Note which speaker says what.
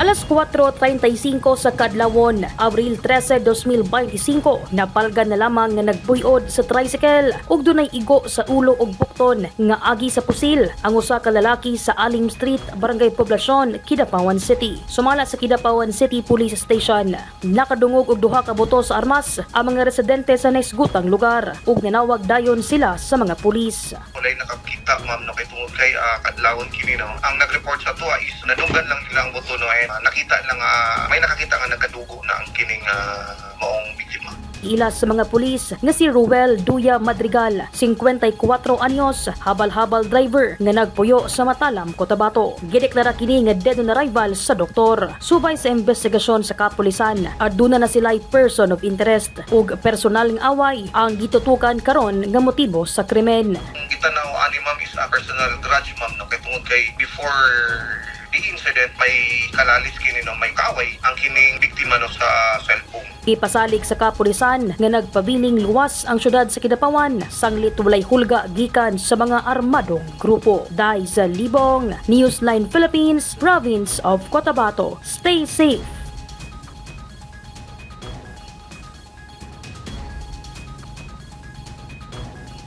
Speaker 1: Alas 4:35 sa kaadlawon, Abril 13, 2025, napalgan na lamang nga nagbuyod sa tricycle ug dunay igo sa ulo ug bukton nga agi sa pusil ang usa ka lalaki sa Alim Street, Barangay Poblasyon, Kidapawan City. Sumala sa Kidapawan City Police Station, nakadungog og duha ka boto sa armas ang mga residente sa naisgutang lugar ug nanawag dayon sila sa mga pulis.
Speaker 2: Walay nakakita ma'am no kay tungod kay kaadlawon kini no. Ang nag-report sa tuwa is nadunggan lang ilang boto no nakita lang may nakakita nga nagkadugo na ang kining maong biktima.
Speaker 1: Ila sa mga pulis nga si Ruel Duya Madrigal, 54 anyos, habal-habal driver nga nagpuyo sa Matalam, Cotabato. Gideklara kini nga dead on arrival sa doktor. Subay sa investigasyon sa kapulisan, aduna na silay person of interest ug personal nga away ang gitutukan karon nga motibo sa krimen.
Speaker 2: Gitanaw ani ma'am is a personal grudge ma'am no kay tungod kay before the incident may kalalis kini no may kaway ang kining biktima no sa cellphone.
Speaker 1: Ipasalig sa kapulisan nga nagpabiling luwas ang syudad sa Kidapawan sanglit walay hulga gikan sa mga armadong grupo. Dai sa Libong, Newsline Philippines, Province of Cotabato. Stay safe